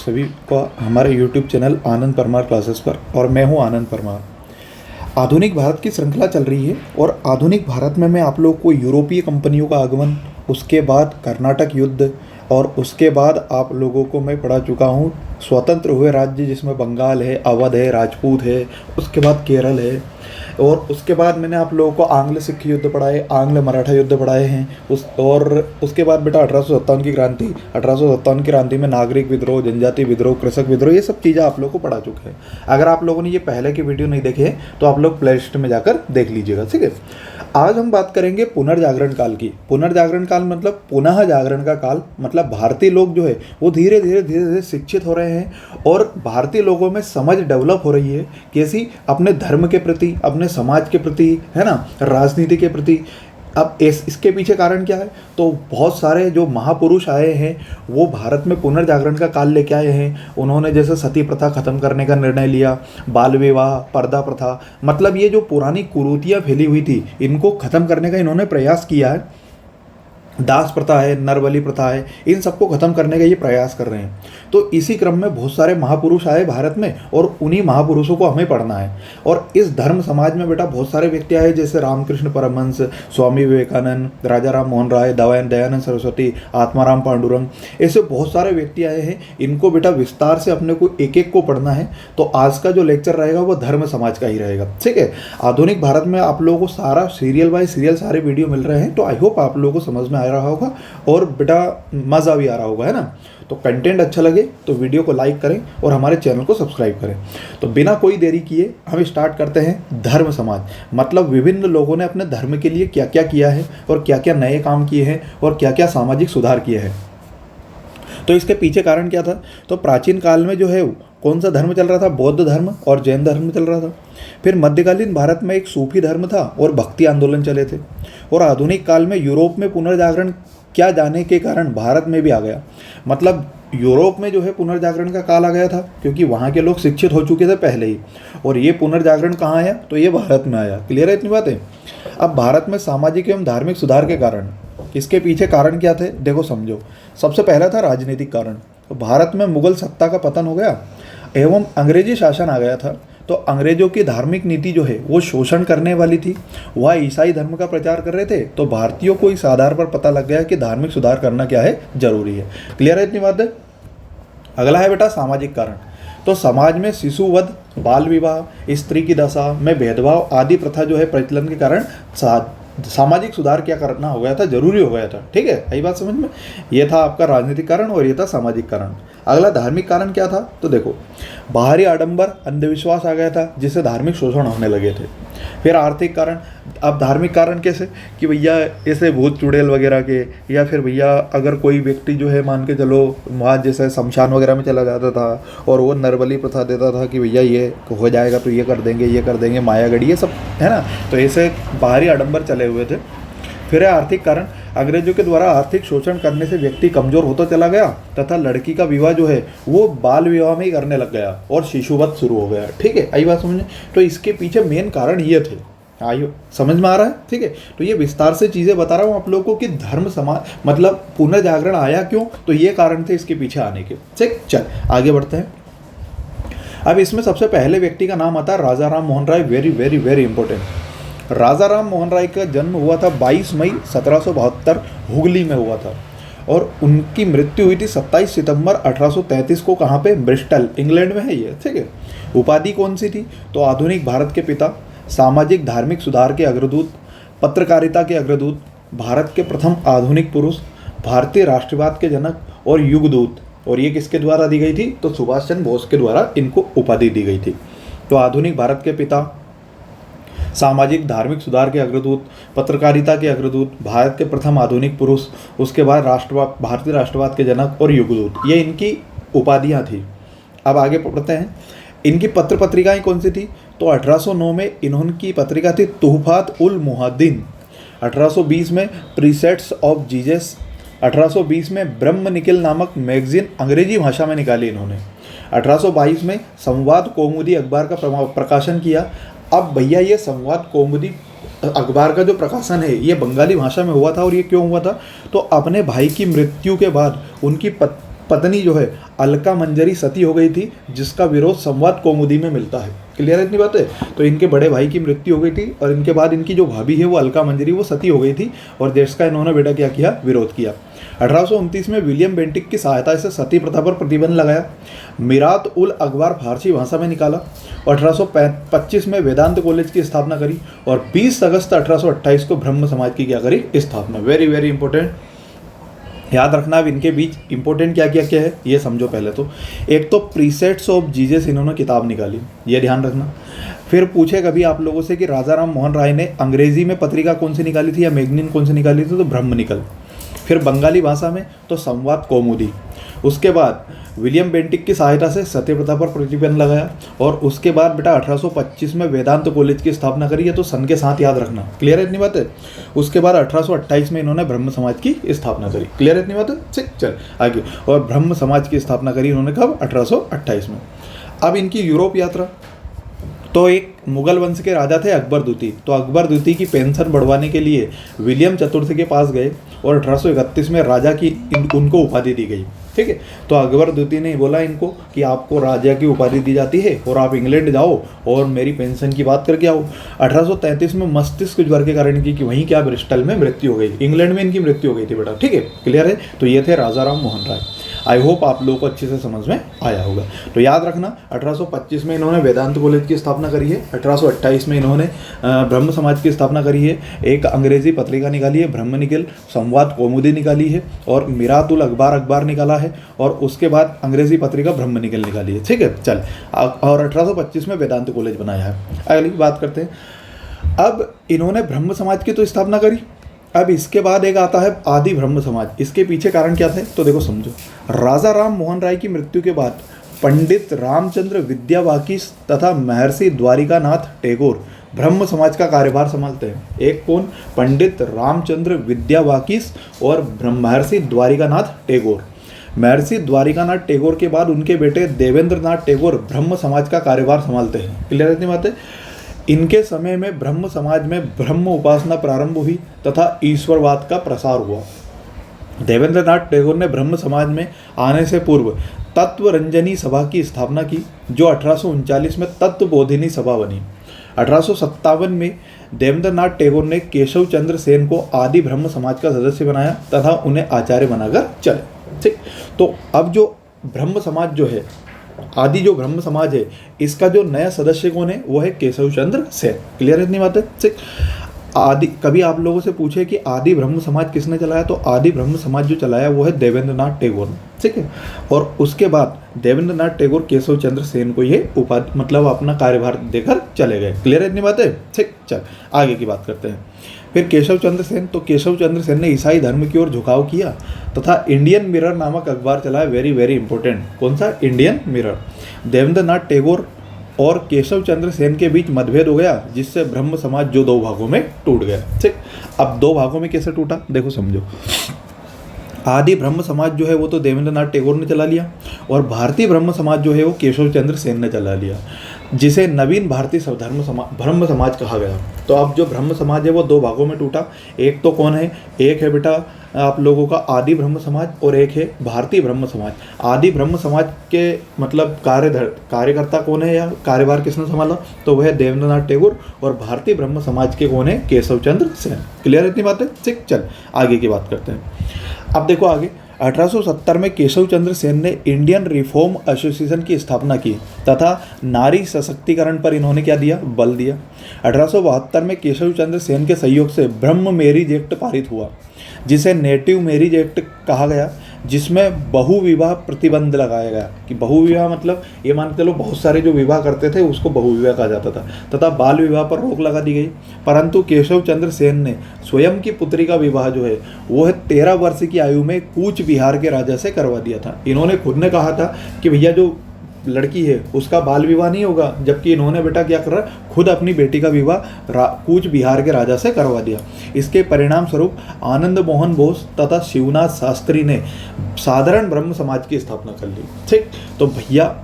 सभी को हमारे YouTube चैनल आनंद परमार क्लासेस पर। और मैं हूं आनंद परमार। आधुनिक भारत की श्रृंखला चल रही है और आधुनिक भारत में मैं आप लोगों को यूरोपीय कंपनियों का आगमन, उसके बाद कर्नाटक युद्ध और उसके बाद आप लोगों को मैं पढ़ा चुका हूँ स्वतंत्र हुए राज्य जिसमें बंगाल है, अवध है, राजपूत है, उसके बाद केरल है, और उसके बाद मैंने आप लोगों को आंग्ल सिख युद्ध पढ़ाए, आंग्ल मराठा युद्ध पढ़ाए हैं। उसके बाद बेटा 1857 की क्रांति, 1857 की क्रांति में नागरिक विद्रोह, जनजाति विद्रोह, कृषक विद्रोह, ये सब चीज़ें आप लोगों को पढ़ा चुके हैं। अगर आप लोगों ने ये पहले की वीडियो नहीं देखे हैं तो आप लोग प्ले लिस्ट में जाकर देख लीजिएगा, ठीक है। आज हम बात करेंगे पुनर्जागरण काल की। पुनर्जागरण काल मतलब पुनः जागरण का काल, मतलब भारतीय लोग जो है वो धीरे धीरे शिक्षित हो रहे हैं और भारतीय लोगों में समझ डेवलप हो रही है कैसी, अपने धर्म के प्रति, अपने समाज के प्रति, है ना, राजनीति के प्रति। अब इसके पीछे कारण क्या है? तो बहुत सारे जो महापुरुष आए हैं वो भारत में पुनर्जागरण का काल लेके आए हैं। उन्होंने जैसे सती प्रथा खत्म करने का निर्णय लिया, बाल विवाह, पर्दा प्रथा, मतलब ये जो पुरानी कुरीतियाँ फैली हुई थी इनको खत्म करने का इन्होंने प्रयास किया है। दास प्रथा है, नरबली प्रथा है, इन सबको खत्म करने का ये प्रयास कर रहे हैं। तो इसी क्रम में बहुत सारे महापुरुष आए भारत में और उन्हीं महापुरुषों को हमें पढ़ना है। और इस धर्म समाज में बेटा बहुत सारे व्यक्ति आए जैसे रामकृष्ण परमहंस, स्वामी विवेकानंद, राजा राम मोहन राय, दयानंद सरस्वती, आत्माराम पांडुरंग, ऐसे बहुत सारे व्यक्ति आए हैं। इनको बेटा विस्तार से अपने को एक एक को पढ़ना है। तो आज का जो लेक्चर रहेगा वो धर्म समाज का ही रहेगा, ठीक है। आधुनिक भारत में आप लोगों को सारा सीरियल बाय सीरियल सारे वीडियो मिल रहे हैं, तो आई होप आप लोगों को समझ में आ रहा होगा और बेटा मज़ा भी आ रहा होगा, है ना। तो कंटेंट अच्छा लगे तो वीडियो को लाइक करें और हमारे चैनल को सब्सक्राइब करें। तो बिना कोई देरी किए हम स्टार्ट करते हैं। धर्म समाज मतलब विभिन्न लोगों ने अपने धर्म के लिए क्या क्या किया है और क्या क्या नए काम किए हैं और क्या क्या सामाजिक सुधार किए हैं। तो इसके पीछे कारण क्या था? तो प्राचीन काल में जो है कौन सा धर्म चल रहा था? बौद्ध धर्म और जैन धर्म चल रहा था। फिर मध्यकालीन भारत में एक सूफी धर्म था और भक्ति आंदोलन चले थे। और आधुनिक काल में यूरोप में पुनर्जागरण क्या जाने के कारण भारत में भी आ गया। मतलब यूरोप में जो है पुनर्जागरण का काल आ गया था क्योंकि वहाँ के लोग शिक्षित हो चुके थे पहले ही, और ये पुनर्जागरण कहाँ आया? तो ये भारत में आया। क्लियर है इतनी बातें? अब भारत में सामाजिक एवं धार्मिक सुधार के कारण, इसके पीछे कारण क्या थे देखो समझो। सबसे पहला था राजनीतिक कारण। तो भारत में मुगल सत्ता का पतन हो गया एवं अंग्रेजी शासन आ गया था। तो अंग्रेजों की धार्मिक नीति जो है वो शोषण करने वाली थी। वह ईसाई धर्म का प्रचार कर रहे थे। तो भारतीयों को इस आधार पर पता लग गया कि धार्मिक सुधार करना क्या है, जरूरी है। क्लियर है इतनी बात है? अगला है बेटा सामाजिक कारण। तो समाज में शिशुवध, बाल विवाह, स्त्री की दशा में भेदभाव आदि प्रथा जो है प्रचलन के कारण सामाजिक सुधार क्या करना हो गया था, जरूरी हो गया था, ठीक है। यही बात समझ में? ये था आपका राजनीतिक कारण और ये था सामाजिक कारण। अगला धार्मिक कारण क्या था? तो देखो बाहरी आडंबर, अंधविश्वास आ गया था जिससे धार्मिक शोषण होने लगे थे। फिर आर्थिक कारण। अब धार्मिक कारण कैसे कि भैया ऐसे भूत चुड़ैल वगैरह के, या फिर भैया अगर कोई व्यक्ति जो है मान के चलो वहाँ जैसे शमशान वगैरह में चला जाता था और वो नरबली प्रथा देता था कि भैया ये हो जाएगा तो ये कर देंगे, मायागढ़ी, ये सब है ना। तो ऐसे बाहरी आडंबर चले हुए थे। फिर है आर्थिक कारण। अंग्रेजों के द्वारा आर्थिक शोषण करने से व्यक्ति कमजोर होता चला गया तथा लड़की का विवाह जो है वो बाल विवाह में ही करने लग गया और शिशुवध शुरू हो गया, ठीक है। आई बात समझे? तो इसके पीछे मेन कारण ये थे। आइयो समझ में आ रहा है, ठीक है। तो ये विस्तार से चीज़ें बता रहा हूँ आप लोगों को कि धर्म समाज मतलब पुनर्जागरण आया क्यों, तो ये कारण थे इसके पीछे आने के, ठीक। चल आगे बढ़ते हैं। अब इसमें सबसे पहले व्यक्ति का नाम आता है Raja Ram Mohan Roy. Very very very important. Raja Ram Mohan Roy का जन्म हुआ था 22 मई 1772 हुगली में हुआ था और उनकी मृत्यु हुई थी 27 सितंबर 1833 को। कहाँ पे? ब्रिस्टल, इंग्लैंड में है ये, ठीक है। उपाधि कौन सी थी? तो आधुनिक भारत के पिता, सामाजिक धार्मिक सुधार के अग्रदूत, पत्रकारिता के अग्रदूत, भारत के प्रथम आधुनिक पुरुष, भारतीय राष्ट्रवाद के जनक और युगदूत। और ये किसके द्वारा दी गई थी? तो सुभाष चंद्र बोस के द्वारा इनको उपाधि दी गई थी। तो आधुनिक भारत के पिता, सामाजिक धार्मिक सुधार के अग्रदूत, पत्रकारिता के अग्रदूत, भारत के प्रथम आधुनिक पुरुष, उसके बाद भारतीय राष्ट्रवाद के जनक और युगदूत, ये इनकी उपाधियां थी। अब आगे पढ़ते हैं। इनकी पत्र पत्रिकाएं कौन सी थी? तो 1809 में इन्होंने पत्रिका थी तुहफात उल मुहाद्दीन, 1820 में प्रीसेट्स ऑफ जीसस, 1820 में ब्रह्म निखिल नामक मैगजीन अंग्रेजी भाषा में निकाली इन्होंने, 1822 में संवाद कौमुदी अखबार का प्रकाशन किया। अब भैया ये संवाद कौमुदी अखबार का जो प्रकाशन है ये बंगाली भाषा में हुआ था। और ये क्यों हुआ था? तो अपने भाई की मृत्यु के बाद उनकी पत्नी जो है अलका मंजरी सती हो गई थी, जिसका विरोध संवाद कौमुदी में मिलता है। क्लियर है इतनी बात है। तो इनके बड़े भाई की मृत्यु हो गई थी और इनके बाद इनकी जो भाभी है वो अलका मंजरी वो सती हो गई थी और जिसका इन्होंने बेटा क्या किया, विरोध किया। 1829 में विलियम बेंटिक की सहायता से सती प्रथा पर प्रतिबंध लगाया। मिरात उल अखबार फारसी भाषा में निकाला और 1825 में वेदांत कॉलेज की स्थापना करी और 20 अगस्त 1828 को ब्रह्म समाज की क्या करी, स्थापना। वेरी वेरी इंपॉर्टेंट, याद रखना। अब इनके बीच इंपॉर्टेंट क्या क्या क्या है ये समझो पहले तो। एक तो प्रीसेट्स ऑफ जीसस इन्होंने किताब निकाली, ये ध्यान रखना। फिर पूछे कभी आप लोगों से कि राजा राम मोहन राय ने अंग्रेजी में पत्रिका कौन सी निकाली थी या मैगजीन कौन सी निकाली थी, तो ब्रह्म निकल। फिर बंगाली भाषा में तो संवाद कौमुदी। उसके बाद विलियम बेंटिक की सहायता से सती प्रथा पर प्रतिबंध लगाया और उसके बाद बेटा 1825 में वेदांत कॉलेज की स्थापना करी है, तो सन के साथ याद रखना। क्लियर है इतनी बात है। उसके बाद 1828 में इन्होंने ब्रह्म समाज की स्थापना करी। क्लियर है इतनी बात है। ठीक, चल आगे। और ब्रह्म समाज की स्थापना करी इन्होंने कब, 1828 में। अब इनकी यूरोप यात्रा, तो एक मुगल वंश के राजा थे अकबर द्वितीय, तो अकबर द्वितीय की पेंशन बढ़वाने के लिए विलियम चतुर्थ के पास गए और 1831 में राजा की उनको उपाधि दी गई। ठीक है, तो अकबर द्वितीय ने बोला इनको कि आपको राजा की उपाधि दी जाती है और आप इंग्लैंड जाओ और मेरी पेंशन की बात करके आओ। 1833 में मस्तिष्क ज्वर के कारण की वहीं क्या ब्रिस्टल में मृत्यु हो गई, इंग्लैंड में इनकी मृत्यु हो गई थी बेटा। ठीक है, क्लियर है। तो ये थे राजा राम मोहन राय। आई होप आप लोगों को अच्छे से समझ में आया होगा। तो याद रखना 1825 में इन्होंने वेदांत कॉलेज की स्थापना करी है, 1828 में इन्होंने ब्रह्म समाज की स्थापना करी है, एक अंग्रेजी पत्रिका निकाली है ब्रह्म निकल, संवाद कौमुदी निकाली है और मिरातुल अखबार निकाला है और उसके बाद अंग्रेजी पत्रिका ब्रह्म निकल निकाली है। ठीक है, चल। और 1825 में वेदांत कॉलेज बनाया है। अगली बात करते हैं। अब इन्होंने ब्रह्म समाज की तो स्थापना करी, अब इसके बाद एक आता है आदि ब्रह्म समाज। इसके पीछे कारण क्या थे, तो देखो समझो। राजा राम मोहन राय की मृत्यु के बाद पंडित रामचंद्र विद्यावाकीस तथा महर्षि द्वारिकानाथ टैगोर ब्रह्म समाज का कार्यभार संभालते हैं। एक कौन, पंडित रामचंद्र विद्यावाकीस और महर्षि द्वारिकानाथ टैगोर। महर्षि द्वारिकानाथ टैगोर के बाद उनके बेटे देवेंद्रनाथ टैगोर ब्रह्म समाज का कार्यभार संभालते हैं। क्लियर इतनी बात है। इनके समय में ब्रह्म समाज में ब्रह्म उपासना प्रारंभ हुई तथा ईश्वरवाद का प्रसार हुआ। देवेंद्रनाथ टैगोर ने ब्रह्म समाज में आने से पूर्व तत्वरंजनी सभा की स्थापना की, जो 1839 में तत्वबोधिनी सभा बनी। 1857 में देवेंद्रनाथ टैगोर ने केशव चंद्र सेन को आदि ब्रह्म समाज का सदस्य बनाया तथा उन्हें आचार्य बनाकर चले। ठीक, तो अब जो ब्रह्म समाज जो है, आदि जो ब्रह्म समाज है, इसका जो नया सदस्य कौन है, वो है केशव चंद्र सेन। क्लियर इतनी बात है। ठीक, आदि कभी आप लोगों से पूछे कि आदि ब्रह्म समाज किसने चलाया, तो आदि ब्रह्म समाज जो चलाया वो है देवेंद्रनाथ टैगोर ने। ठीक है, और उसके बाद देवेंद्रनाथ टैगोर केशव चंद्र सेन को ये उपाधि मतलब अपना कार्यभार देकर चले गए। क्लियर इतनी बात है। ठीक, चल आगे की बात करते हैं। फिर केशव चंद्र सेन, तो केशव चंद्र सेन ने ईसाई धर्म की ओर झुकाव किया तथा इंडियन मिरर नामक अखबार चलाया। वेरी वेरी इंपॉर्टेंट, कौन सा, इंडियन मिरर। देवेंद्रनाथ टैगोर और केशव चंद्र सेन के बीच मतभेद हो गया, जिससे ब्रह्म समाज जो दो भागों में टूट गया। ठीक, अब दो भागों में कैसे टूटा, देखो समझो। आदि ब्रह्म समाज जो है वो तो देवेंद्रनाथ टैगोर ने चला लिया और भारतीय ब्रह्म समाज जो है वो केशव चंद्र सेन ने चला लिया, जिसे नवीन भारतीय ब्रह्म समाज कहा गया। तो अब जो ब्रह्म समाज है वो दो भागों में टूटा। एक तो कौन है, एक है बेटा आप लोगों का आदि ब्रह्म समाज और एक है भारतीय ब्रह्म समाज। आदि ब्रह्म समाज के मतलब कार्यकर्ता कौन है या कार्यभार किसने संभाला, तो वह है देवेंद्रनाथ टैगोर और भारतीय ब्रह्म समाज के कौन है, केशव चंद्र सेन। क्लियर इतनी बात है। ठीक, चल आगे की बात करते हैं। अब देखो आगे 1870 में केशव चंद्र सेन ने इंडियन रिफॉर्म एसोसिएशन की स्थापना की तथा नारी सशक्तिकरण पर इन्होंने क्या दिया, बल दिया। 1872 में केशव चंद्र सेन के सहयोग से ब्रह्म मैरिज एक्ट पारित हुआ, जिसे नेटिव मैरिज एक्ट कहा गया, जिसमें बहुविवाह प्रतिबंध लगाया गया। कि बहुविवाह मतलब ये मान के चलो बहुत सारे जो विवाह करते थे उसको बहुविवाह कहा जाता था, तथा बाल विवाह पर रोक लगा दी गई। परंतु केशव चंद्र सेन ने स्वयं की पुत्री का विवाह जो है वो है 13 वर्ष की आयु में कूच बिहार के राजा से करवा दिया था। इन्होंने खुद ने कहा था कि भैया जो लड़की है उसका बाल विवाह नहीं होगा, जबकि इन्होंने बेटा क्या करा, खुद अपनी बेटी का विवाह कूच बिहार के राजा से करवा दिया। इसके परिणाम स्वरूप आनंद मोहन बोस तथा शिवनाथ शास्त्री ने साधारण ब्रह्म समाज की स्थापना कर ली। ठीक, तो भैया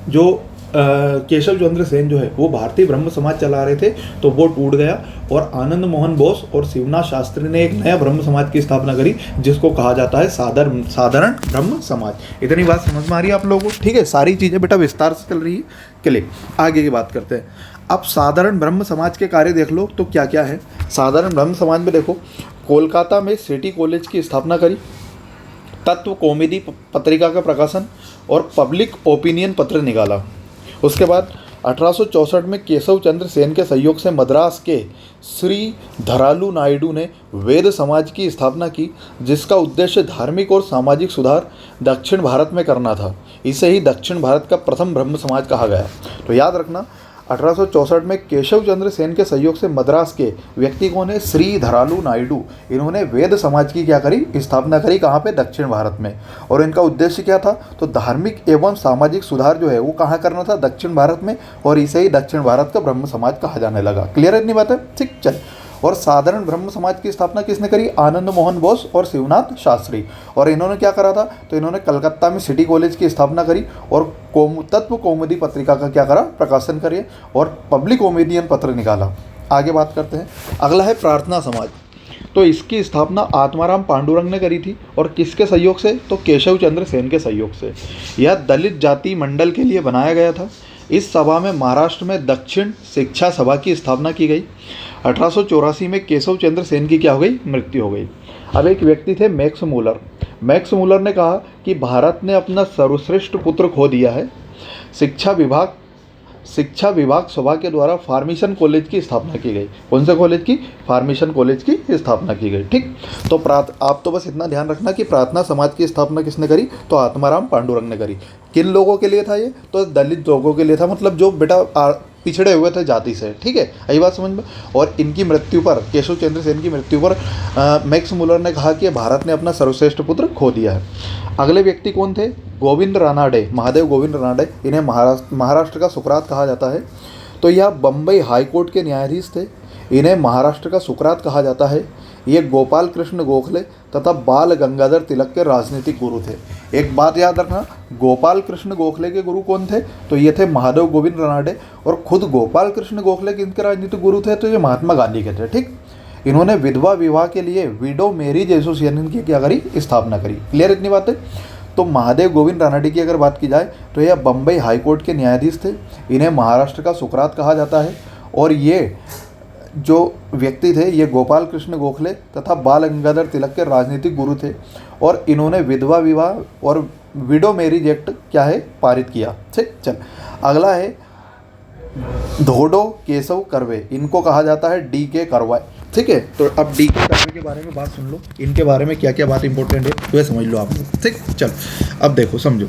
जो केशव चंद्र सेन जो है वो भारतीय ब्रह्म समाज चला रहे थे, तो वो टूट गया और आनंद मोहन बोस और शिवनाथ शास्त्री ने एक नया ब्रह्म समाज की स्थापना करी, जिसको कहा जाता है साधारण ब्रह्म समाज। इतनी बात समझ में आ रही है आप लोगों को? ठीक है, सारी चीज़ें बेटा विस्तार से चल रही है। चलिए आगे की बात करते हैं। अब साधारण ब्रह्म समाज के कार्य देख लो तो क्या क्या है। साधारण ब्रह्म समाज में देखो, कोलकाता में सिटी कॉलेज की स्थापना करी, तत्व कौमुदी पत्रिका का प्रकाशन और पब्लिक ओपिनियन पत्र निकाला। उसके बाद 1864 में केशव चंद्र सेन के सहयोग से मद्रास के श्री धरालू नायडू ने वेद समाज की स्थापना की, जिसका उद्देश्य धार्मिक और सामाजिक सुधार दक्षिण भारत में करना था। इसे ही दक्षिण भारत का प्रथम ब्रह्म समाज कहा गया। तो याद रखना, 1864 में केशव चंद्र सेन के सहयोग से मद्रास के व्यक्तियों ने श्री धरालू नायडू, इन्होंने वेद समाज की क्या करी, स्थापना करी। कहाँ पे? दक्षिण भारत में। और इनका उद्देश्य क्या था? तो धार्मिक एवं सामाजिक सुधार जो है वो कहाँ करना था? दक्षिण भारत में। और इसे ही दक्षिण भारत का ब्रह्म समाज कहा जाने लगा। क्लियर है इतनी बात है? ठीक, चल। और साधारण ब्रह्म समाज की स्थापना किसने करी? आनंद मोहन बोस और शिवनाथ शास्त्री। और इन्होंने क्या करा था? तो इन्होंने कलकत्ता में सिटी कॉलेज की स्थापना करी और तत्व कौमुदी पत्रिका का क्या करा? प्रकाशन करिए और पब्लिक ओपिनियन पत्र निकाला। आगे बात करते हैं। अगला है प्रार्थना समाज। तो इसकी स्थापना आत्माराम पांडुरंग ने करी थी। और किसके सहयोग से? तो केशव चंद्र सेन के सहयोग से। यह दलित जाति मंडल के लिए बनाया गया था। इस सभा में महाराष्ट्र में दक्षिण शिक्षा सभा की स्थापना की गई। 1884 में केशव चंद्र सेन की क्या हो गई? मृत्यु हो गई। अब एक व्यक्ति थे मैक्स मूलर। मैक्स मूलर ने कहा कि भारत ने अपना सर्वश्रेष्ठ पुत्र खो दिया है। शिक्षा विभाग सभा के द्वारा फार्मेशन कॉलेज की स्थापना की गई। कौन से कॉलेज की? फार्मेशन कॉलेज की स्थापना की गई। ठीक, तो आप तो बस इतना ध्यान रखना कि प्रार्थना समाज की स्थापना किसने करी? तो आत्माराम पांडुरंग ने करी। किन लोगों के लिए था ये? तो दलित लोगों के लिए था, मतलब जो बेटा पिछड़े हुए थे जाति से। ठीक है, यही बात समझ में। और इनकी मृत्यु पर, केशव चंद्र सेन की मृत्यु पर मैक्स मूलर ने कहा कि भारत ने अपना सर्वश्रेष्ठ पुत्र खो दिया है। अगले व्यक्ति कौन थे? गोविंद रानाडे, महादेव गोविंद रानाडे। इन्हें महाराष्ट्र का सुकरात कहा जाता है। तो यह बम्बई हाई कोर्ट के न्यायाधीश थे। इन्हें महाराष्ट्र का सुकरात कहा जाता है। ये गोपाल कृष्ण गोखले तथा बाल गंगाधर तिलक के राजनीतिक गुरु थे। एक बात याद रखना, गोपाल कृष्ण गोखले के गुरु कौन थे? तो ये थे महादेव गोविंद रानाडे। और खुद गोपाल कृष्ण गोखले किनके राजनीतिक गुरु थे? तो ये महात्मा गांधी के थे। ठीक, इन्होंने विधवा विवाह के लिए विडो मैरिज एसोसिएशन की क्या करी? स्थापना करी। क्लियर इतनी बातें? तो महादेव गोविंद रानाडे की अगर बात की जाए तो यह बम्बई हाई कोर्ट के न्यायाधीश थे। इन्हें महाराष्ट्र का सुकरात कहा जाता है। और ये जो व्यक्ति थे ये गोपाल कृष्ण गोखले तथा बाल गंगाधर तिलक के राजनीतिक गुरु थे। और इन्होंने विधवा विवाह और विडो मैरिज एक्ट क्या है? पारित किया। ठीक, चल। अगला है धोडो केशव कर्वे। इनको कहा जाता है DK कर्वे। ठीक है, तो अब DK कर्वे के बारे में बात सुन लो। इनके बारे में क्या क्या बात इंपॉर्टेंट है तो ये समझ लो आप लोग। ठीक, चल। अब देखो, समझो।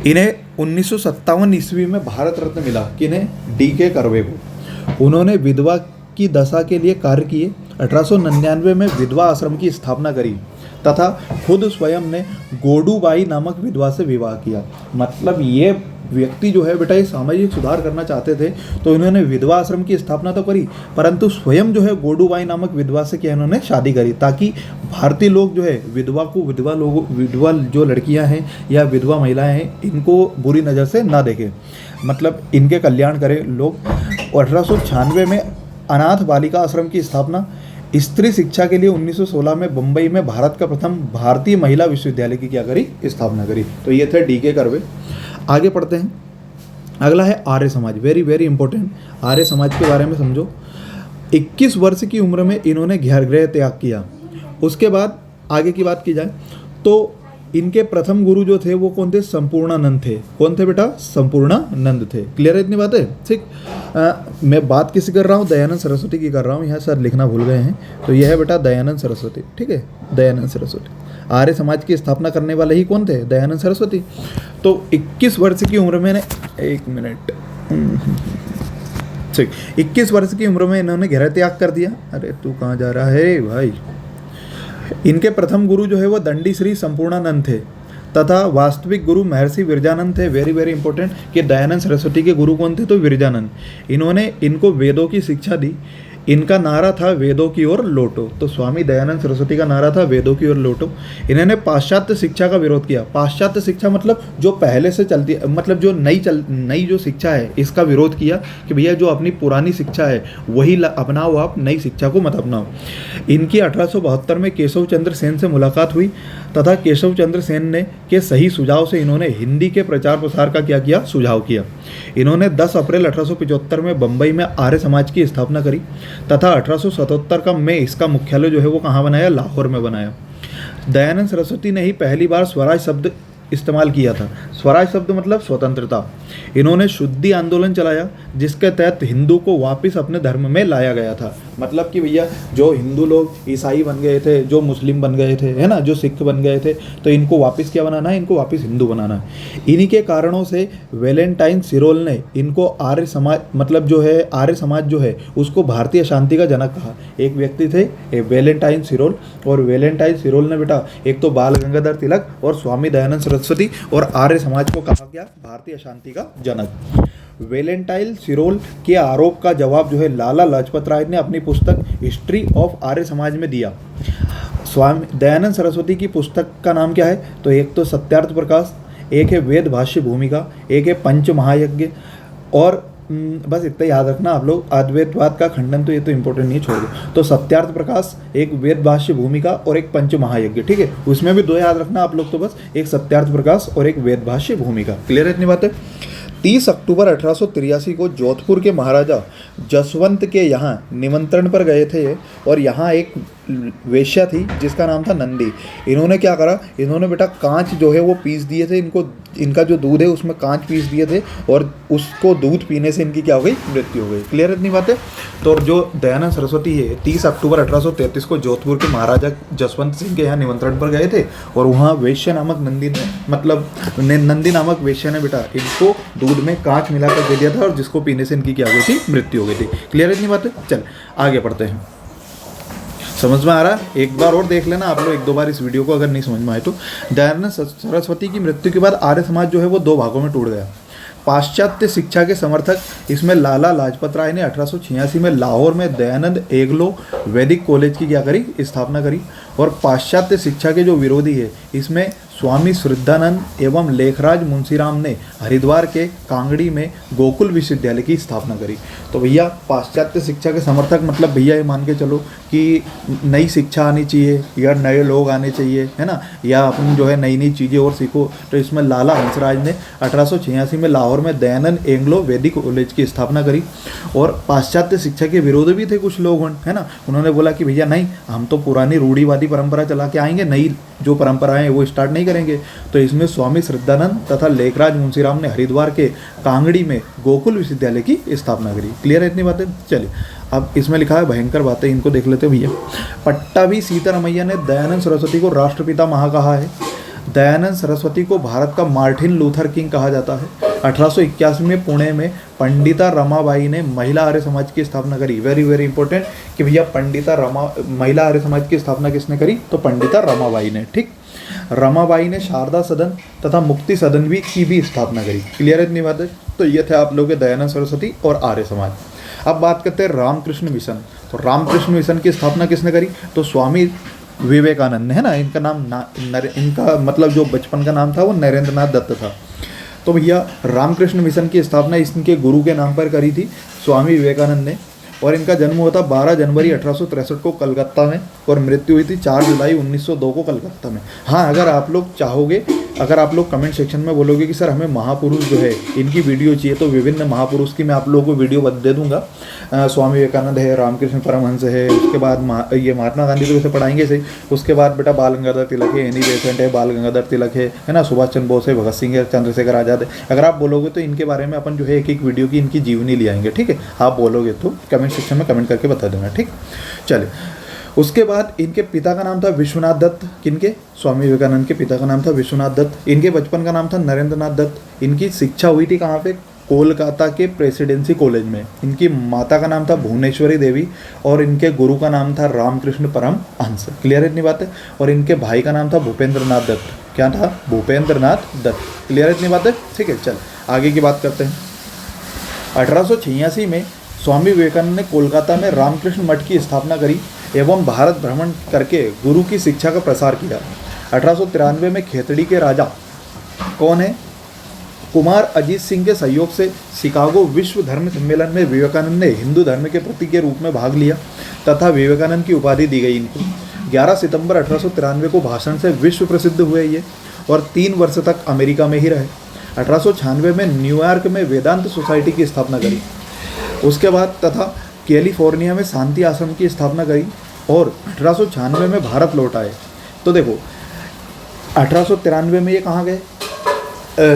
इन्हें 1957 ईस्वी में भारत रत्न मिला। किन्हें? DK कर्वे को। उन्होंने विधवा की दशा के लिए कार्य किए। 1899 में विधवा आश्रम की स्थापना करी तथा खुद स्वयं ने गोडूबाई नामक विधवा से विवाह किया। मतलब ये व्यक्ति जो है बेटा ये सामाजिक सुधार करना चाहते थे, तो इन्होंने विधवा आश्रम की स्थापना तो करी, परंतु स्वयं जो है गोडूबाई नामक विधवा से क्या इन्होंने शादी करी, ताकि भारतीय लोग जो है विधवा जो लड़कियां हैं या विधवा महिलाएं हैं इनको बुरी नज़र से ना देखें, मतलब इनके कल्याण करें लोग। 1896 में अनाथ बालिका आश्रम की स्थापना। स्त्री शिक्षा के लिए 1916 में बम्बई में भारत का प्रथम भारतीय महिला विश्वविद्यालय की क्या करी? स्थापना करी। तो ये थे DK कर्वे। आगे पढ़ते हैं। अगला है Arya Samaj. Very very important. Arya Samaj के बारे में समझो। 21 वर्ष की उम्र में इन्होंने गृह त्याग किया। उसके बाद आगे की बात की जाए तो इनके प्रथम गुरु जो थे वो कौन थे? संपूर्णानंद थे। कौन थे बेटा? संपूर्णानंद थे। क्लियर है इतनी बातें? ठीक। मैं बात किसी कर रहा हूँ? दयानंद सरस्वती की कर रहा हूँ। यहाँ सर लिखना भूल गए हैं, तो यह है बेटा दयानंद सरस्वती। ठीक है, दयानंद सरस्वती। आर्य समाज की स्थापना करने वाले ही कौन थे? दयानंद सरस्वती। तो 21 वर्ष की उम्र में एक मिनट, ठीक, 21 वर्ष की उम्र में इन्होंने गृह त्याग कर दिया। अरे तू कहाँ जा रहा है भाई? इनके प्रथम गुरु जो है वो दंडी श्री संपूर्णानंद थे तथा वास्तविक गुरु महर्षि विरजानंद थे। वेरी वेरी इंपॉर्टेंट कि दयानंद सरस्वती के गुरु कौन थे? तो विरजानंद। इन्होंने इनको वेदों की शिक्षा दी। इनका नारा था वेदों की ओर लौटो। तो स्वामी दयानंद सरस्वती का नारा था वेदों की ओर लौटो। इन्होंने पाश्चात्य शिक्षा का विरोध किया। पाश्चात्य शिक्षा मतलब जो पहले से चलती, मतलब जो नई जो शिक्षा है इसका विरोध किया कि भैया जो अपनी पुरानी शिक्षा है वही अपनाओ, आप नई शिक्षा को मत अपनाओ। इनकी 1872 में केशव चंद्र सेन से मुलाकात हुई तथा केशव चंद्र सेन ने के सही सुझाव से इन्होंने हिंदी के प्रचार प्रसार का क्या किया, सुझाव किया। इन्होंने 10 अप्रैल 1875 में बम्बई में आर्य समाज की स्थापना करी तथा 1877 में इसका मुख्यालय जो है वो कहाँ बनाया, लाहौर में बनाया। दयानंद सरस्वती ने ही पहली बार स्वराज शब्द इस्तेमाल किया था। स्वराज शब्द मतलब स्वतंत्रता। इन्होंने शुद्धि आंदोलन चलाया जिसके तहत हिंदू को वापस अपने धर्म में लाया गया था। मतलब कि भैया जो हिंदू लोग ईसाई बन गए थे, जो मुस्लिम बन गए थे, है ना, जो सिख बन गए थे, तो इनको वापस क्या बनाना है, इनको वापस हिंदू बनाना है। इन्हीं के कारणों से वैलेंटाइन सिरोल ने इनको आर्य समाज, मतलब जो है आर्य समाज जो है उसको भारतीय शांति का जनक कहा। एक व्यक्ति थे वैलेंटाइन सिरोल, और वैलेंटाइन सिरोल ने बेटा एक तो बाल गंगाधर तिलक और स्वामी दयानंद सरस्वती और आर्य समाज को कहा गया भारतीय शांति का जनक। वैलेंटाइन सिरोल के आरोप का जवाब जो है लाला लाजपत राय ने अपनी पुस्तक हिस्ट्री ऑफ आर्य समाज में दिया। स्वामी दयानंद सरस्वती की पुस्तक का नाम क्या है, तो एक तो सत्यार्थ प्रकाश, एक है वेद भाष्य भूमिका, एक है पंच महायज्ञ, और बस इतना याद रखना आप लोग, अद्वैतवाद का खंडन तो ये तो इंपॉर्टेंट नहीं, छोड़ दो। तो सत्यार्थ प्रकाश, एक वेद भाष्य भूमिका और एक पंच महायज्ञ, ठीक है। उसमें भी 2 याद रखना आप लोग, तो बस एक सत्यार्थ प्रकाश और एक वेद भाष्य भूमिका। क्लियर है इतनी बातें। 30 अक्टूबर 1883 को जोधपुर के महाराजा जसवंत के यहाँ निमंत्रण पर गए थे और यहाँ एक वेश्या थी जिसका नाम था नंदी। इन्होंने क्या करा, इन्होंने बेटा कांच जो है वो पीस दिए थे, इनका जो दूध है उसमें कांच पीस दिए थे और उसको दूध पीने से इनकी क्या हो गई, मृत्यु हो गई। क्लियर इतनी बात है। तो जो दयानंद सरस्वती है 30 अक्टूबर 1833 को जोधपुर के महाराजा जसवंत सिंह के यहाँ निमंत्रण पर गए थे और वहाँ वेश्या नामक नंदी नामक वेश्या ने बेटा इनको दूध में कांच मिलाकर दे दिया था और जिसको पीने से इनकी क्या हो गई थी, मृत्यु हो गई थी। क्लियर इतनी बात है। चल आगे बढ़ते हैं। समझ में आ रहा है, एक बार और देख लेना आप लोग, 1-2 बार इस वीडियो को अगर नहीं समझ में आए तो। दयानंद सरस्वती की मृत्यु के बाद आर्य समाज जो है वो 2 भागों में टूट गया। पाश्चात्य शिक्षा के समर्थक इसमें लाला लाजपत राय ने 1886 में लाहौर में दयानंद एग्लो वैदिक कॉलेज की क्या करी, स्थापना करी। और पाश्चात्य शिक्षा के जो विरोधी है इसमें स्वामी श्रद्धानंद एवं लेखराज मुंशीराम ने हरिद्वार के कांगड़ी में गोकुल विश्वविद्यालय की स्थापना करी। तो भैया पाश्चात्य शिक्षा के समर्थक मतलब भैया ये मान के चलो कि नई शिक्षा आनी चाहिए या नए लोग आने चाहिए, है ना, या अपन जो है नई नई चीज़ें और सीखो। तो इसमें लाला हंसराज ने 1886 में लाहौर में दयानंद एंग्लो वैदिक कॉलेज की स्थापना करी। और पाश्चात्य शिक्षा के विरोधी भी थे कुछ लोग, है ना, उन्होंने बोला कि भैया नहीं, हम तो पुरानी रूढ़िवादी परंपरा चला के आएंगे, नई जो परंपराएं वो स्टार्ट नहीं करेंगे। तो इसमें स्वामी श्रद्धानंद तथा लेखराज मुंशीराम ने हरिद्वार के कांगड़ी में गोकुल विश्वविद्यालय की स्थापना करी। क्लियर है इतनी बातें। चलिए अब इसमें लिखा है भयंकर बातें, इनको देख लेते हैं भैया। पट्टाभी सीतारमैया ने दयानंद सरस्वती को राष्ट्रपिता महा कहा है। दयानंद सरस्वती को भारत का मार्टिन लूथर किंग कहा जाता है। 1881 में पुणे में पंडिता रमाबाई ने महिला आर्य समाज की स्थापना करी। वेरी वेरी इंपॉर्टेंट कि भैया महिला आर्य समाज की स्थापना किसने करी, तो पंडिता रमाबाई ने। ठीक, रमाबाई ने शारदा सदन तथा मुक्ति सदन की भी स्थापना करी। क्लियर है इतनी बात है। तो ये थे आप लोग के दयानंद सरस्वती और आर्य समाज। अब बात करते हैं रामकृष्ण मिशन। तो रामकृष्ण मिशन की स्थापना किसने करी, तो स्वामी विवेकानंद ने, है ना। इनका नाम इनका मतलब जो बचपन का नाम था वो नरेंद्र नाथ दत्त था। तो भैया रामकृष्ण मिशन की स्थापना इनके गुरु के नाम पर करी थी स्वामी विवेकानंद ने। और इनका जन्म हुआ था 12 जनवरी 1863 को कलकत्ता में और मृत्यु हुई थी 4 जुलाई 1902 को कलकत्ता में। हाँ, अगर आप लोग चाहोगे, अगर आप लोग कमेंट सेक्शन में बोलोगे कि सर हमें महापुरुष जो है इनकी वीडियो चाहिए, तो विभिन्न महापुरुष की मैं आप लोगों को वीडियो दे दूंगा। स्वामी विवेकानंद है, रामकृष्ण परमहंस है, उसके बाद ये महात्मा गांधी तो वैसे पढ़ाएंगे सही, उसके बाद बेटा बाल गंगाधर तिलक है, एनी बेसेंट है, बाल गंगाधर तिलक है ना, सुभाष चंद्र बोस है, भगत सिंह है, चंद्रशेखर आज़ाद है। अगर आप बोलोगे तो इनके बारे में अपन जो है एक वीडियो की इनकी जीवनी ले आएंगे। ठीक है, आप बोलोगे तो कमेंट सेक्शन में कमेंट करके बता देना। ठीक, चलिए। उसके बाद इनके पिता का नाम था विश्वनाथ दत्त। किनके, स्वामी विवेकानंद के पिता का नाम था विश्वनाथ दत्त। इनके बचपन का नाम था नरेंद्र नाथ दत्त। इनकी शिक्षा हुई थी कहाँ पे, कोलकाता के प्रेसिडेंसी कॉलेज में। इनकी माता का नाम था भुवनेश्वरी देवी और इनके गुरु का नाम था रामकृष्ण परमहंस। क्लियर है इतनी बात है। और इनके भाई का नाम था भूपेंद्र नाथ दत्त। क्या था, भूपेंद्र नाथ दत्त। क्लियर है इतनी बात है। ठीक है, चल आगे की बात करते हैं। 1886 में स्वामी विवेकानंद ने कोलकाता में रामकृष्ण मठ की स्थापना करी एवं भारत भ्रमण करके गुरु की शिक्षा का प्रसार किया। 1893 में खेतड़ी के राजा कौन है, कुमार अजीत सिंह के सहयोग से शिकागो विश्व धर्म सम्मेलन में विवेकानंद ने हिंदू धर्म के प्रतीक के रूप में भाग लिया तथा विवेकानंद की उपाधि दी गई इनको। 11 सितंबर 1893 को भाषण से विश्व प्रसिद्ध हुए ये और 3 वर्ष तक अमेरिका में ही रहे। 1896 में न्यूयॉर्क में वेदांत सोसाइटी की स्थापना करी। उसके बाद तथा कैलिफोर्निया में शांति आश्रम की स्थापना करी और 1896 में भारत लौट आए। तो देखो 1893 में ये कहाँ गए,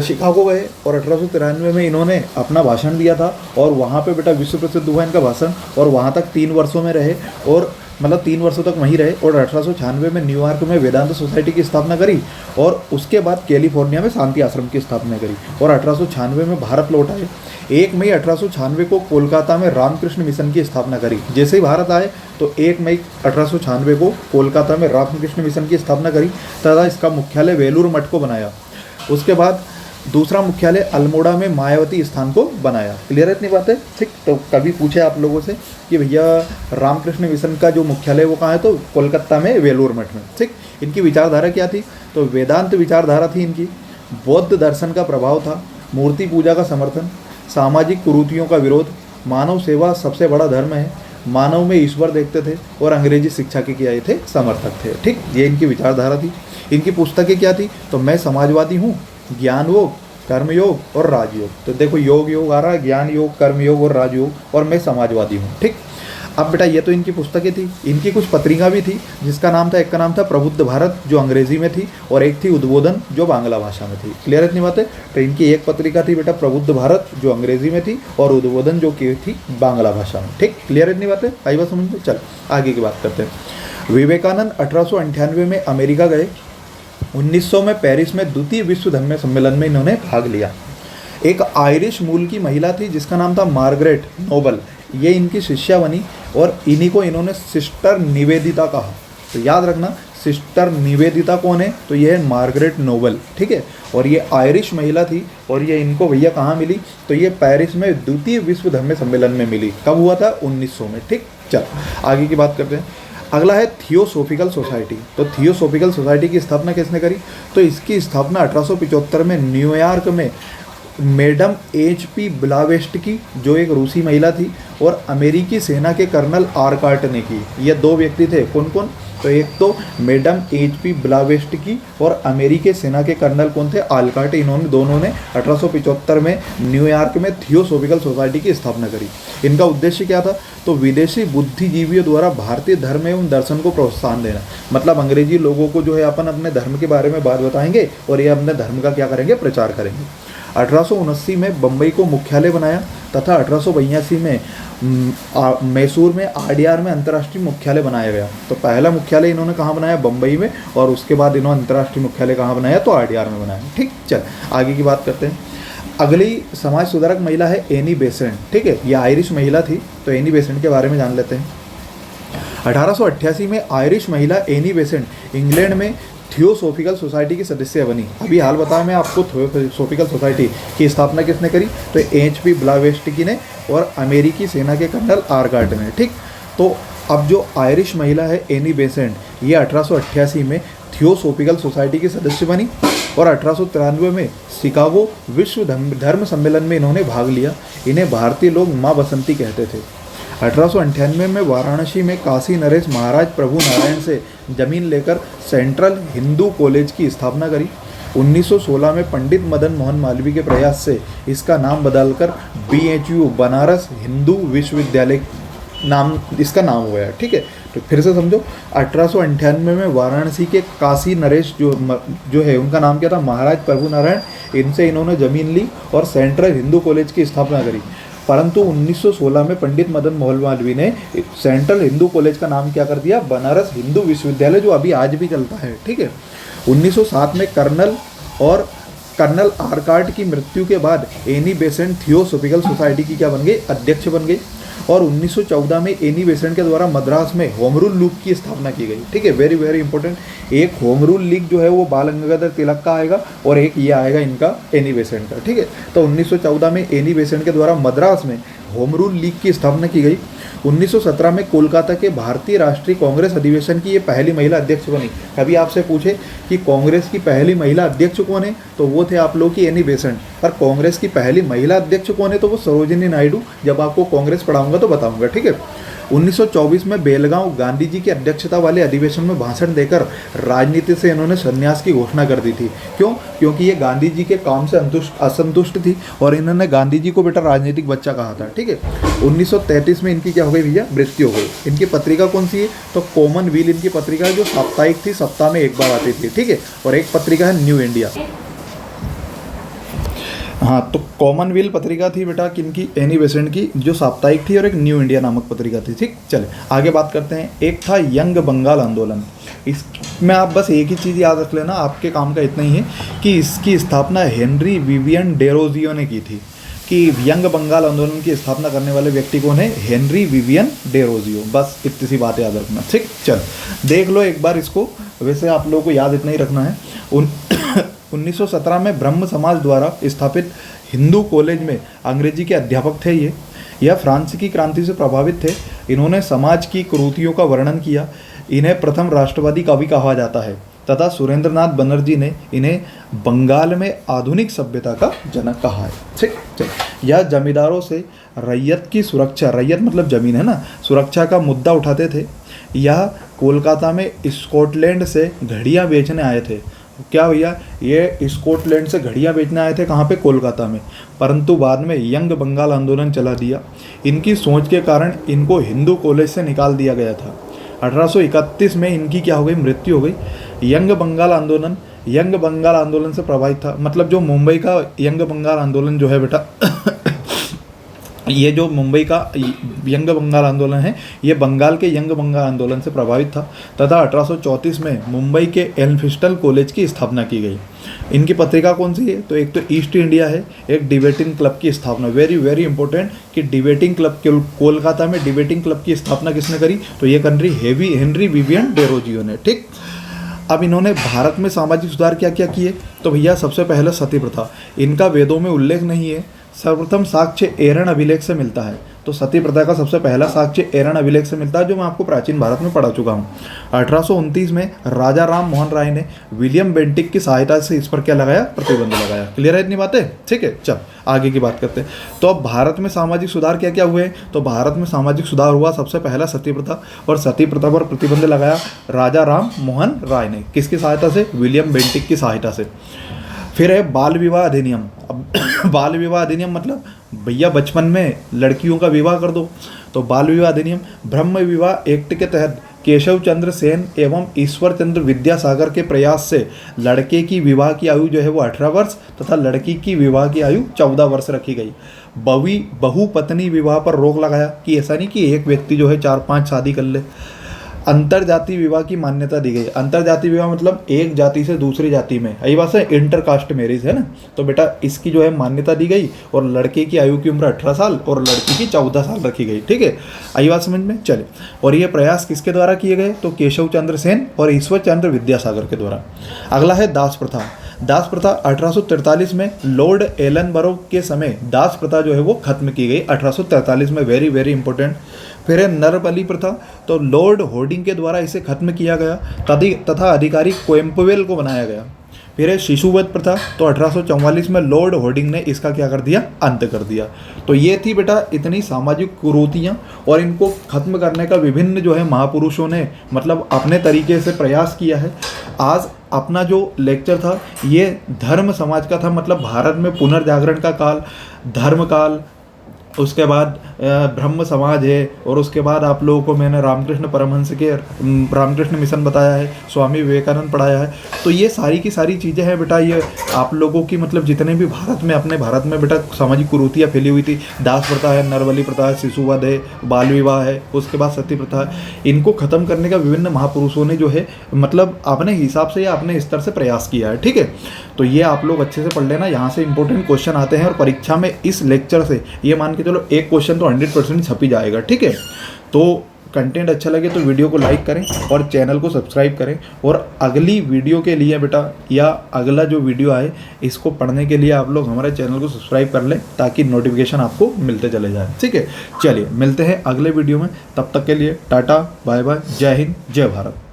शिकागो गए और 1893 में इन्होंने अपना भाषण दिया था और वहाँ पे बेटा विश्व प्रसिद्ध हुआ इनका भाषण और वहाँ तक 3 वर्षों में रहे और मतलब 3 वर्षों तक वहीं रहे और 1896 में न्यूयॉर्क में वेदांत सोसाइटी की स्थापना करी और उसके बाद कैलिफोर्निया में शांति आश्रम की स्थापना करी और 1896 में भारत लौट आए। 1 मई 1896 को कोलकाता में रामकृष्ण मिशन की स्थापना करी। जैसे ही भारत आए तो 1 मई 1896 को कोलकाता में रामकृष्ण मिशन की स्थापना करी तथा इसका मुख्यालय वेलूर मठ को बनाया। उसके बाद दूसरा मुख्यालय अल्मोड़ा में मायावती स्थान को बनाया। क्लियर है इतनी बातें, ठीक। तो कभी पूछे आप लोगों से कि भैया रामकृष्ण मिशन का जो मुख्यालय वो कहाँ है, तो कोलकाता में वेलूर मठ में, ठीक। इनकी विचारधारा क्या थी, तो वेदांत विचारधारा थी इनकी, बौद्ध दर्शन का प्रभाव था, मूर्ति पूजा का समर्थन, सामाजिक कुरीतियों का विरोध, मानव सेवा सबसे बड़ा धर्म है, मानव में ईश्वर देखते थे और अंग्रेजी शिक्षा के क्या थे, समर्थक थे, ठीक। ये इनकी विचारधारा थी। इनकी पुस्तकें क्या थी, तो मैं समाजवादी हूँ, ज्ञान योग, कर्मयोग और राजयोग। तो देखो योग योग आ रहा है, ज्ञान योग, कर्मयोग और राजयोग, और मैं समाजवादी हूँ, ठीक। अब बेटा ये तो इनकी पुस्तकें थी। इनकी कुछ पत्रिका भी थी जिसका नाम था, एक का नाम था प्रबुद्ध भारत जो अंग्रेजी में थी और एक थी उद्बोधन जो बांग्ला भाषा में थी। क्लियर इतनी बात है। तो इनकी एक पत्रिका थी बेटा प्रबुद्ध भारत जो अंग्रेजी में थी और उद्बोधन जो की थी बांग्ला भाषा में, ठीक। क्लियर इतनी बात है, आई बात समझ में। चल आगे की बात करते हैं। विवेकानंद 1898 में अमेरिका गए। 1900 में पेरिस में द्वितीय विश्व धर्म सम्मेलन में इन्होंने भाग लिया। एक आयरिश मूल की महिला थी जिसका नाम था मार्गरेट नोबल, ये इनकी शिष्या बनी और इन्हीं को इन्होंने सिस्टर निवेदिता कहा। तो याद रखना सिस्टर निवेदिता कौन है, तो ये है मार्गरेट नोबल, ठीक है। और ये आयरिश महिला थी और ये इनको भैया कहाँ मिली, तो ये पेरिस में द्वितीय विश्व धर्म सम्मेलन में मिली। कब हुआ था, 1900 में, ठीक। चल आगे की बात करते हैं। अगला है थियोसोफिकल सोसाइटी। तो थियोसोफिकल सोसाइटी की स्थापना किसने करी, तो इसकी स्थापना 1875 में न्यूयॉर्क में मैडम HP ब्लावेस्टकी जो एक रूसी महिला थी और अमेरिकी सेना के कर्नल आर्काट ने की। ये 2 व्यक्ति थे, कौन कौन, तो एक तो मैडम HP ब्लावेस्टकी और अमेरिकी सेना के कर्नल कौन थे, आर्काट। इन्होंने दोनों ने 1875 में न्यूयॉर्क में थियोसोफिकल सोसाइटी की स्थापना करी। इनका उद्देश्य क्या था, तो विदेशी बुद्धिजीवियों द्वारा भारतीय धर्म एवं दर्शन को प्रोत्साहन देना। मतलब अंग्रेजी लोगों को जो है अपन अपने धर्म के बारे में बात बताएंगे और ये अपने धर्म का क्या करेंगे, प्रचार करेंगे। 1879 में बम्बई को मुख्यालय बनाया तथा 1882 में मैसूर में आरडीआर में अंतर्राष्ट्रीय मुख्यालय बनाया गया। तो पहला मुख्यालय इन्होंने कहाँ बनाया, बम्बई में, और उसके बाद इन्होंने अंतर्राष्ट्रीय मुख्यालय कहाँ बनाया, तो आरडीआर में बनाया, ठीक। चल आगे की बात करते हैं। अगली समाज सुधारक महिला है एनी बेसेंट, ठीक है। ये आयरिश महिला थी, तो एनी बेसेंट के बारे में जान लेते हैं। 1888 में आयरिश महिला एनी बेसेंट इंग्लैंड में थियोसोफिकल सोसाइटी की सदस्य बनी। अभी हाल बताया मैं आपको, थियोसोफिकल सोसाइटी की स्थापना किसने करी, तो HP ब्लावेस्टकी ने और अमेरिकी सेना के कर्नल आर्काट ने, ठीक। तो अब जो आयरिश महिला है एनी बेसेंट, ये 1888 में थियोसोफिकल सोसाइटी की सदस्य बनी और 1893 में शिकागो विश्व धर्म सम्मेलन में इन्होंने भाग लिया। इन्हें भारतीय लोग माँ बसंती कहते थे। 1898 में वाराणसी में काशी नरेश महाराज प्रभु नारायण से जमीन लेकर सेंट्रल हिंदू कॉलेज की स्थापना करी। 1916 में पंडित मदन मोहन मालवीय के प्रयास से इसका नाम बदलकर BHU बनारस हिंदू विश्वविद्यालय नाम इसका नाम हुआ है, ठीक है। तो फिर से समझो, 1898 में वाराणसी के काशी नरेश जो है उनका नाम क्या था, महाराज प्रभु नारायण। इनसे इन्होंने ज़मीन ली और सेंट्रल हिंदू कॉलेज की स्थापना करी। परंतु 1916 में पंडित मदन मोहन मालवीय ने सेंट्रल हिंदू कॉलेज का नाम क्या कर दिया, बनारस हिंदू विश्वविद्यालय, जो अभी आज भी चलता है, ठीक है। 1907 में कर्नल आर्काट की मृत्यु के बाद एनी बेसेंट थियोसोफिकल सोसाइटी की क्या बन गई, अध्यक्ष बन गई। और 1914 में एनी बेसेंट के द्वारा मद्रास में होम रूल लीग की स्थापना की गई, ठीक है। Very very important. एक होम रूल लीग जो है वो बाल गंगाधर तिलक का आएगा और एक ये आएगा इनका एनी बेसेंट का, ठीक है। तो 1914 में एनी बेसेंट के द्वारा मद्रास में होम रूल लीग की स्थापना की गई। 1917 में कोलकाता के भारतीय राष्ट्रीय कांग्रेस अधिवेशन की ये पहली महिला अध्यक्ष बनी। कभी आपसे पूछे कि कांग्रेस की पहली महिला अध्यक्ष कौन है, तो वो थे आप लोग की एनी बेसेंट। पर कांग्रेस की पहली महिला अध्यक्ष कौन है, तो वो सरोजिनी नायडू। जब आपको कांग्रेस पढ़ाऊंगा तो बताऊंगा, ठीक है। 1924 में बेलगांव गांधी जी की अध्यक्षता वाले अधिवेशन में भाषण देकर राजनीति से इन्होंने संन्यास की घोषणा कर दी थी। क्यों? क्योंकि ये गांधी जी के काम से असंतुष्ट थी और इन्होंने गांधी जी को बेटा राजनीतिक बच्चा कहा था, ठीक है। 1933 में इनकी क्या हो गई भैया, मृत्यु हो गई। इनकी पत्रिका कौन सी है, तो कॉमनवेल्थ इनकी पत्रिका है, जो साप्ताहिक थी, सप्ताह में एक बार आती थी, ठीक है। और एक पत्रिका है न्यू इंडिया। हाँ, तो कॉमनवेल्थ पत्रिका थी बेटा किनकी, एनी बेसेंट की, जो साप्ताहिक थी, और एक न्यू इंडिया नामक पत्रिका थी, ठीक। चले आगे बात करते हैं। एक था यंग बंगाल आंदोलन। इसमें आप बस एक ही चीज़ याद रख लेना, आपके काम का इतना ही है कि इसकी स्थापना हेनरी विवियन डेरोजियो ने की थी। कि यंग बंगाल आंदोलन की स्थापना करने वाले व्यक्ति कौन है, हेनरी विवियन डेरोजियो। बस इतनी सी बात याद रखना, ठीक। चल देख लो एक बार इसको, वैसे आप लोगों को याद इतना ही रखना है। 1917 में ब्रह्म समाज द्वारा स्थापित हिंदू कॉलेज में अंग्रेजी के अध्यापक थे ये। यह फ्रांसीसी क्रांति से प्रभावित थे। इन्होंने समाज की कुरीतियों का वर्णन किया। इन्हें प्रथम राष्ट्रवादी कवि कहा जाता है तथा सुरेंद्रनाथ बनर्जी ने इन्हें बंगाल में आधुनिक सभ्यता का जनक कहा है, ठीक। यह जमींदारों से रैयत की सुरक्षा, रैयत मतलब जमीन है ना, सुरक्षा का मुद्दा उठाते थे। यह कोलकाता में स्कॉटलैंड से घड़ियाँ बेचने आए थे। क्या भैया, ये स्कॉटलैंड से घड़ियाँ बेचने आए थे, कहाँ पे, कोलकाता में। परंतु बाद में यंग बंगाल आंदोलन चला दिया। इनकी सोच के कारण इनको हिंदू कॉलेज से निकाल दिया गया था। 1831 में इनकी क्या हो गई, मृत्यु हो गई। यंग बंगाल आंदोलन से प्रभावित था, मतलब जो मुंबई का यंग बंगाल आंदोलन जो है बेटा ये जो मुंबई का यंग बंगाल आंदोलन है, ये बंगाल के यंग बंगाल आंदोलन से प्रभावित था तथा 1834 में मुंबई के एल्फिंस्टन कॉलेज की स्थापना की गई। इनकी पत्रिका कौन सी है, तो एक तो ईस्ट इंडिया है, एक डिबेटिंग क्लब की स्थापना, वेरी वेरी इंपॉर्टेंट, कि डिबेटिंग क्लब, कोलकाता में डिबेटिंग क्लब की स्थापना किसने करी, तो ये कंट्री हेनरी विवियन डेरोजियो ने, ठीक। अब इन्होंने भारत में सामाजिक सुधार क्या क्या किए, तो भैया सबसे पहले सती प्रथा, इनका वेदों में उल्लेख नहीं है। सर्वप्रथम साक्ष्य एरन अभिलेख से मिलता है। तो सती प्रथा का सबसे पहला साक्ष्य एरन अभिलेख से मिलता है, जो मैं आपको प्राचीन भारत में पढ़ा चुका हूँ। 1829 में राजा राम मोहन राय ने विलियम बेंटिक की सहायता से इस पर क्या लगाया, प्रतिबंध लगाया। क्लियर है इतनी बातें, ठीक है। चल आगे की बात करते हैं। तो अब भारत में सामाजिक सुधार क्या क्या हुए, तो भारत में सामाजिक सुधार हुआ सबसे पहला सती प्रथा, और सती प्रथा पर प्रतिबंध लगाया राजा राम मोहन राय ने। किसकी सहायता से, विलियम बेंटिक की सहायता से। फिर है बाल विवाह अधिनियम। अब बाल विवाह अधिनियम मतलब भैया बचपन में लड़कियों का विवाह कर दो, तो बाल विवाह अधिनियम। ब्रह्म विवाह एक्ट के तहत केशव चंद्र सेन एवं ईश्वर चंद्र विद्यासागर के प्रयास से लड़के की विवाह की आयु जो है वो 18 वर्ष तथा लड़की की विवाह की आयु 14 वर्ष रखी गई। बहुपत्नी विवाह पर रोक लगाया, कि ऐसा नहीं कि एक व्यक्ति जो है 4-5 शादी कर ले। अंतरजातीय विवाह की मान्यता दी गई। अंतरजातीय विवाह मतलब एक जाति से दूसरी जाति में, यही बात है, इंटरकास्ट मैरिज है ना। तो बेटा इसकी जो है मान्यता दी गई, और लड़के की आयु की उम्र 18 साल और लड़की की 14 साल रखी गई, ठीक है। यही बात समझ में चले। और ये प्रयास किसके द्वारा किए गए, तो केशव चंद्र सेन और ईश्वर चंद्र विद्यासागर के द्वारा। अगला है दास प्रथा। दास प्रथा 1843 में लॉर्ड एलनबरो के समय दास प्रथा जो है वो खत्म की गई, 1843 में, वेरी वेरी इंपॉर्टेंट। फिर है नर बलि प्रथा, तो लॉर्ड होर्डिंग के द्वारा इसे खत्म किया गया तथा अधिकारी कोएम्पवेल को बनाया गया। फिर है शिशुवध प्रथा, तो 1844 में लॉर्ड होर्डिंग ने इसका क्या कर दिया, अंत कर दिया। तो ये थी बेटा इतनी सामाजिक कुरीतियाँ, और इनको खत्म करने का विभिन्न जो है महापुरुषों ने मतलब अपने तरीके से प्रयास किया है। आज अपना जो लेक्चर था ये धर्म समाज का था, मतलब भारत में पुनर्जागरण का काल, धर्म काल, उसके बाद ब्रह्म समाज है, और उसके बाद आप लोगों को मैंने रामकृष्ण परमहंस के रामकृष्ण मिशन बताया है, स्वामी विवेकानंद पढ़ाया है। तो ये सारी की सारी चीज़ें हैं बेटा, ये आप लोगों की मतलब जितने भी भारत में, अपने भारत में बेटा सामाजिक कुरीतियाँ फैली हुई थी, दास प्रथा है, नरबली प्रथा है, शिशुवध है, बाल विवाह है, उसके बाद सती प्रथा है, इनको ख़त्म करने का विभिन्न महापुरुषों ने जो है मतलब अपने हिसाब से या अपने स्तर से प्रयास किया है, ठीक है। तो ये आप लोग अच्छे से पढ़ लेना, यहाँ से इंपॉर्टेंट क्वेश्चन आते हैं, और परीक्षा में इस लेक्चर से ये मान के चलो एक क्वेश्चन तो 100% छप ही जाएगा, ठीक है। तो कंटेंट अच्छा लगे तो वीडियो को लाइक करें और चैनल को सब्सक्राइब करें। और अगली वीडियो के लिए बेटा, या अगला जो वीडियो आए इसको पढ़ने के लिए आप लोग हमारे चैनल को सब्सक्राइब कर लें ताकि नोटिफिकेशन आपको मिलते चले जाए। ठीक है, चलिए मिलते हैं अगले वीडियो में। तब तक के लिए टाटा बाय बाय, जय हिंद जय भारत।